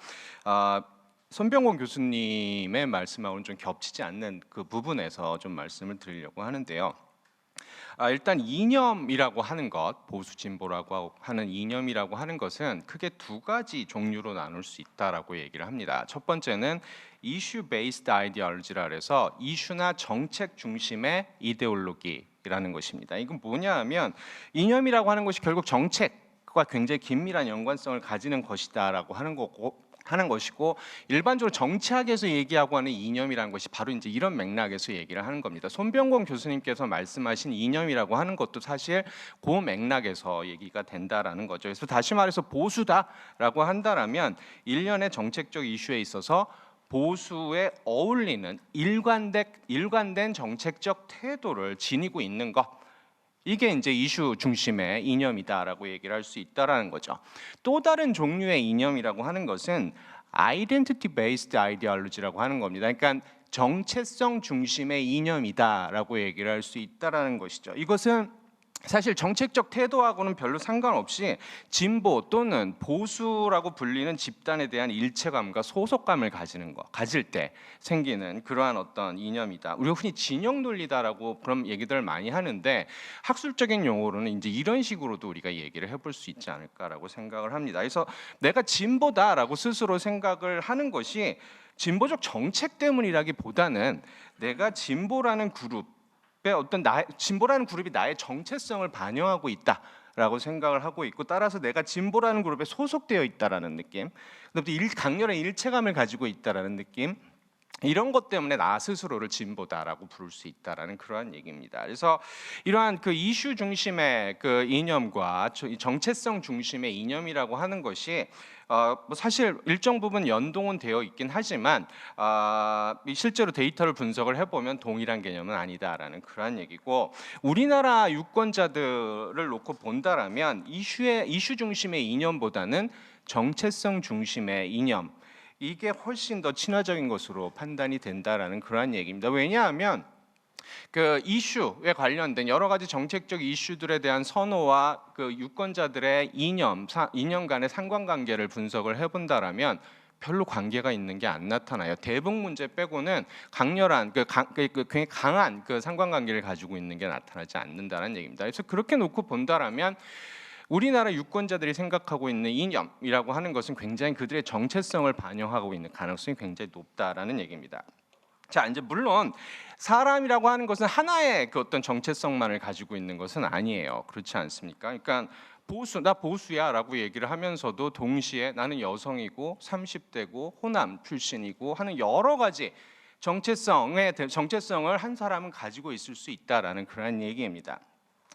손병곤 교수님의 말씀하고는 좀 겹치지 않는 그 부분에서 좀 말씀을 드리려고 하는데요. 일단 이념이라고 하는 것, 보수 진보라고 하는 이념이라고 하는 것은 크게 두 가지 종류로 나눌 수 있다라고 얘기를 합니다. 첫 번째는 이슈 베이스드 아이디올로지라 해서 이슈나 정책 중심의 이데올로기라는 것입니다. 이건 뭐냐 하면 이념이라고 하는 것이 결국 정책과 굉장히 긴밀한 연관성을 가지는 것이다라고 하는 것이고 일반적으로 정치학에서 얘기하고 하는 이념이라는 것이 바로 이제 이런 맥락에서 얘기를 하는 겁니다. 손병곤 교수님께서 말씀하신 이념이라고 하는 것도 사실 그 맥락에서 얘기가 된다라는 거죠. 그래서 다시 말해서 보수다라고 한다라면 일련의 정책적 이슈에 있어서 보수에 어울리는 일관된 정책적 태도를 지니고 있는 것, 이게 이제 이슈 중심의 이념이다라고 얘기를 할 수 있다라는 거죠. 또 다른 종류의 이념이라고 하는 것은 아이덴티티 베이스드 아이디올로지라고 하는 겁니다. 그러니까 정체성 중심의 이념이다라고 얘기를 할 수 있다라는 것이죠. 이것은 사실 정책적 태도하고는 별로 상관없이 진보 또는 보수라고 불리는 집단에 대한 일체감과 소속감을 가질 때 생기는 그러한 어떤 이념이다. 우리가 흔히 진영 논리다라고 그런 얘기들을 많이 하는데 학술적인 용어로는 이제 이런 식으로도 우리가 얘기를 해볼 수 있지 않을까라고 생각을 합니다. 그래서 내가 진보다라고 스스로 생각을 하는 것이 진보적 정책 때문이라기보다는 내가 진보라는 그룹 진보라는 그룹이 나의 정체성을 반영하고 있다라고 생각을 하고 있고 따라서 내가 진보라는 그룹에 소속되어 있다라는 느낌, 그다음에 강렬한 일체감을 가지고 있다라는 느낌, 이런 것 때문에 나 스스로를 진보다라고 부를 수 있다라는 그러한 얘기입니다. 그래서 이러한 그 이슈 중심의 그 이념과 정체성 중심의 이념이라고 하는 것이 뭐 사실 일정 부분 연동은 되어 있긴 하지만 실제로 데이터를 분석을 해보면 동일한 개념은 아니다라는 그러한 얘기고, 우리나라 유권자들을 놓고 본다라면 이슈 중심의 이념보다는 정체성 중심의 이념, 이게 훨씬 더 친화적인 것으로 판단이 된다라는 그러한 얘기입니다. 왜냐하면 그 이슈에 관련된 여러 가지 정책적 이슈들에 대한 선호와 그 유권자들의 이념 간의 상관관계를 분석을 해본다라면 별로 관계가 있는 게 안 나타나요. 대북 문제 빼고는 강렬한 굉장히 강한 그 상관관계를 가지고 있는 게 나타나지 않는다는 얘기입니다. 그래서 그렇게 놓고 본다라면 우리나라 유권자들이 생각하고 있는 이념이라고 하는 것은 굉장히 그들의 정체성을 반영하고 있는 가능성이 굉장히 높다라는 얘기입니다. 자, 이제 물론 사람이라고 하는 것은 하나의 그 어떤 정체성만을 가지고 있는 것은 아니에요. 그렇지 않습니까? 그러니까 나 보수야라고 얘기를 하면서도 동시에 나는 여성이고 30대고 호남 출신이고 하는 여러 가지 정체성을 한 사람은 가지고 있을 수 있다라는 그런 얘기입니다.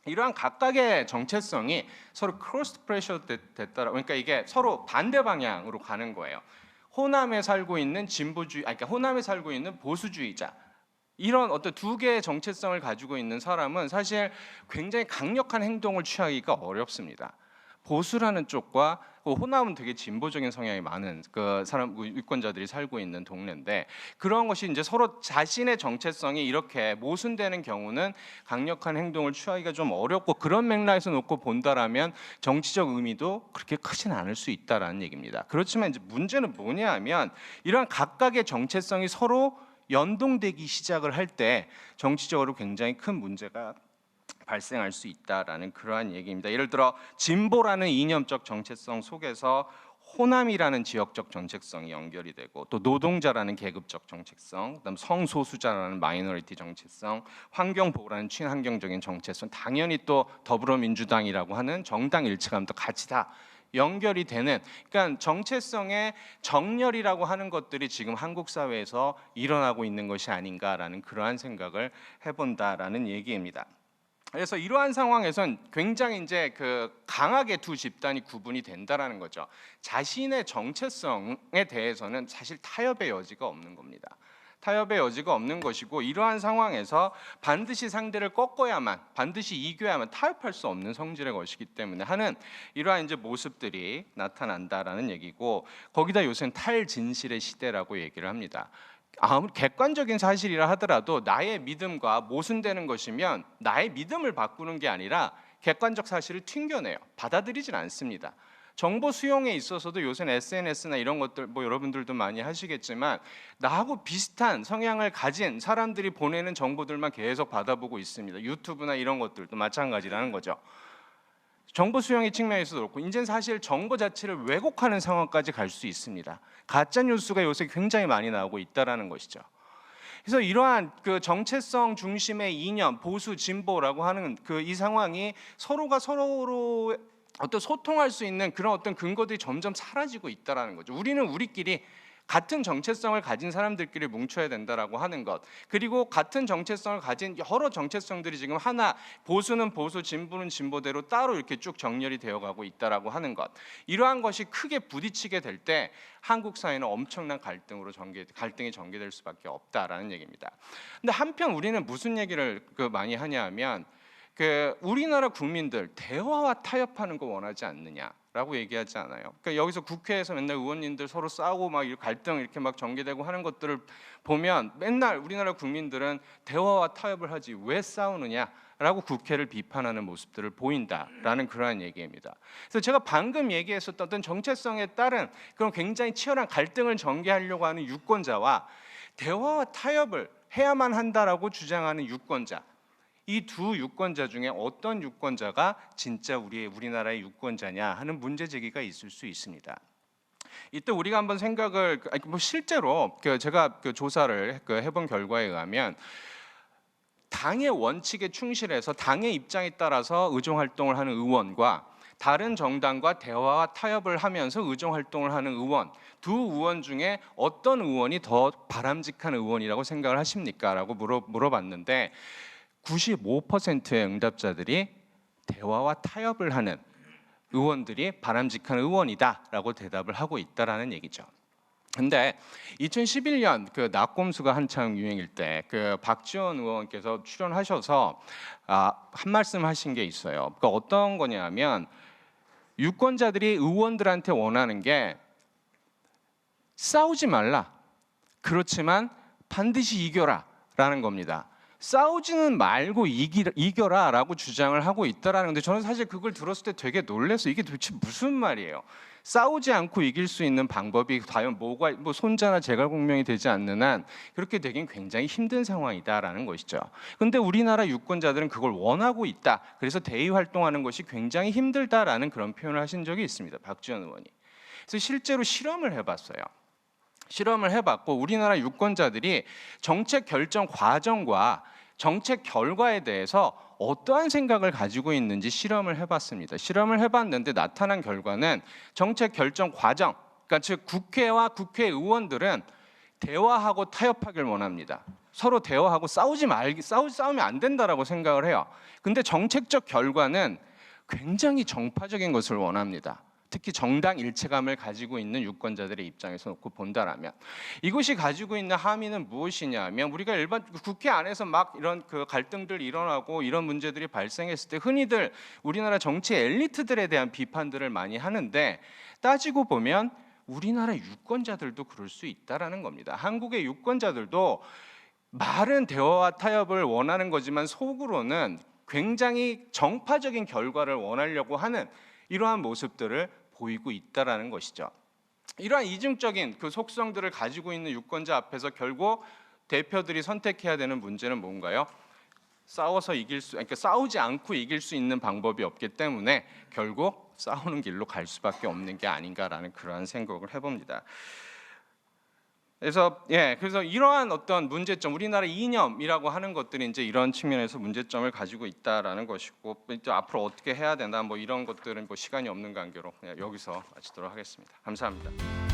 이러한 각각의 정체성이 서로 크로스 프레셔 됐다라, 그러니까 이게 서로 반대 방향으로 가는 거예요. 호남에 살고 있는 그러니까 호남에 살고 있는 보수주의자, 이런 어떤 두 개의 정체성을 가지고 있는 사람은 사실 굉장히 강력한 행동을 취하기가 어렵습니다. 보수라는 쪽과 호남은 되게 진보적인 성향이 많은 그 유권자들이 살고 있는 동네인데, 그런 것이 이제 서로 자신의 정체성이 이렇게 모순되는 경우는 강력한 행동을 취하기가 좀 어렵고, 그런 맥락에서 놓고 본다라면 정치적 의미도 그렇게 크진 않을 수 있다라는 얘기입니다. 그렇지만 이제 문제는 뭐냐하면 이러한 각각의 정체성이 서로 연동되기 시작을 할 때 정치적으로 굉장히 큰 문제가 발생할 수 있다라는 그러한 얘기입니다. 예를 들어 진보라는 이념적 정체성 속에서 호남이라는 지역적 정체성이 연결이 되고 또 노동자라는 계급적 정체성, 그다음 성소수자라는 마이너리티 정체성, 환경보호라는 친환경적인 정체성, 당연히 또 더불어민주당이라고 하는 정당 일체감도 같이 다 연결이 되는, 그러니까 정체성의 정렬이라고 하는 것들이 지금 한국 사회에서 일어나고 있는 것이 아닌가라는 그러한 생각을 해본다라는 얘기입니다. 그래서 이러한 상황에선 굉장히 이제 강하게 두 집단이 구분이 된다라는 거죠. 자신의 정체성에 대해서는 사실 타협의 여지가 없는 겁니다. 타협의 여지가 없는 것이고, 이러한 상황에서 반드시 상대를 꺾어야만, 반드시 이겨야만 타협할 수 없는 성질의 것이기 때문에 하는 이러한 이제 모습들이 나타난다라는 얘기고, 거기다 요새는 탈진실의 시대라고 얘기를 합니다. 아무리 객관적인 사실이라 하더라도 나의 믿음과 모순되는 것이면 나의 믿음을 바꾸는 게 아니라 객관적 사실을 튕겨내요. 받아들이질 않습니다. 정보 수용에 있어서도 요새는 SNS나 이런 것들 뭐 여러분들도 많이 하시겠지만 나하고 비슷한 성향을 가진 사람들이 보내는 정보들만 계속 받아보고 있습니다. 유튜브나 이런 것들도 마찬가지라는 거죠. 정보 수용의 측면에서도 그렇고, 이제는 사실 정보 자체를 왜곡하는 상황까지 갈 수 있습니다. 가짜 뉴스가 요새 굉장히 많이 나오고 있다라는 것이죠. 그래서 이러한 정체성 중심의 이념, 보수, 진보라고 하는 이 상황이 서로가 서로 어떤 소통할 수 있는 그런 어떤 근거들이 점점 사라지고 있다라는 거죠. 우리는 우리끼리 같은 정체성을 가진 사람들끼리 뭉쳐야 된다라고 하는 것, 그리고 같은 정체성을 가진 여러 정체성들이 지금 하나, 보수는 보수, 진보는 진보대로 따로 이렇게 쭉 정렬이 되어가고 있다라고 하는 것, 이러한 것이 크게 부딪히게 될 때 한국 사회는 엄청난 갈등이 전개될 수밖에 없다라는 얘기입니다. 근데 한편 우리는 무슨 얘기를 많이 하냐면 우리나라 국민들 대화와 타협하는 거 원하지 않느냐라고 얘기하지 않아요. 그러니까 여기서 국회에서 맨날 의원님들 서로 싸우고 막 갈등 이렇게 막 전개되고 하는 것들을 보면 맨날 우리나라 국민들은 대화와 타협을 하지 왜 싸우느냐라고 국회를 비판하는 모습들을 보인다라는 그러한 얘기입니다. 그래서 제가 방금 얘기했었던 어떤 정체성에 따른 그런 굉장히 치열한 갈등을 전개하려고 하는 유권자와 대화와 타협을 해야만 한다라고 주장하는 유권자, 이 두 유권자 중에 어떤 유권자가 진짜 우리나라의 유권자냐 하는 문제 제기가 있을 수 있습니다. 이때 우리가 한번 생각을 실제로 제가 조사를 해본 결과에 의하면 당의 원칙에 충실해서 당의 입장에 따라서 의정 활동을 하는 의원과 다른 정당과 대화와 타협을 하면서 의정 활동을 하는 의원, 두 의원 중에 어떤 의원이 더 바람직한 의원이라고 생각을 하십니까? 라고 물어봤는데 95%의 응답자들이 대화와 타협을 하는 의원들이 바람직한 의원이다라고 대답을 하고 있다라는 얘기죠. 근데 2011년 낙곰수가 한창 유행일 때 박지원 의원께서 출연하셔서 한 말씀 하신 게 있어요. 그러니까 어떤 거냐면 유권자들이 의원들한테 원하는 게 싸우지 말라, 그렇지만 반드시 이겨라라는 겁니다. 싸우지는 말고 이겨라라고 주장을 하고 있다라는 건데, 저는 사실 그걸 들었을 때 되게 놀랐어요. 이게 도대체 무슨 말이에요? 싸우지 않고 이길 수 있는 방법이 과연 손자나 제갈공명이 되지 않는 한 그렇게 되긴 굉장히 힘든 상황이다라는 것이죠. 그런데 우리나라 유권자들은 그걸 원하고 있다. 그래서 대의 활동하는 것이 굉장히 힘들다라는 그런 표현을 하신 적이 있습니다. 박지원 의원이. 그래서 실제로 실험을 해봤고 우리나라 유권자들이 정책 결정 과정과 정책 결과에 대해서 어떠한 생각을 가지고 있는지 실험을 해봤습니다. 실험을 해봤는데 나타난 결과는 정책 결정 과정, 그러니까 즉 국회와 국회의원들은 대화하고 타협하길 원합니다. 서로 대화하고 싸우면 안 된다라고 생각을 해요. 근데 정책적 결과는 굉장히 정파적인 것을 원합니다. 특히 정당 일체감을 가지고 있는 유권자들의 입장에서 놓고 본다라면 이것이 가지고 있는 함의는 무엇이냐면, 우리가 일반 국회 안에서 막 이런 갈등들이 일어나고 이런 문제들이 발생했을 때 흔히들 우리나라 정치 엘리트들에 대한 비판들을 많이 하는데, 따지고 보면 우리나라 유권자들도 그럴 수 있다라는 겁니다. 한국의 유권자들도 말은 대화와 타협을 원하는 거지만 속으로는 굉장히 정파적인 결과를 원하려고 하는 이러한 모습들을 보이고 있다라는 것이죠. 이러한 이중적인 속성들을 가지고 있는 유권자 앞에서 결국 대표들이 선택해야 되는 문제는 뭔가요? 싸워서 그러니까 싸우지 않고 이길 수 있는 방법이 없기 때문에 결국 싸우는 길로 갈 수밖에 없는 게 아닌가라는 그러한 생각을 해봅니다. 그래서 그래서 이러한 어떤 문제점, 우리나라 이념이라고 하는 것들이 이제 이런 측면에서 문제점을 가지고 있다라는 것이고, 이제 앞으로 어떻게 해야 되나 뭐 이런 것들은 뭐 시간이 없는 관계로 그냥 여기서 마치도록 하겠습니다. 감사합니다.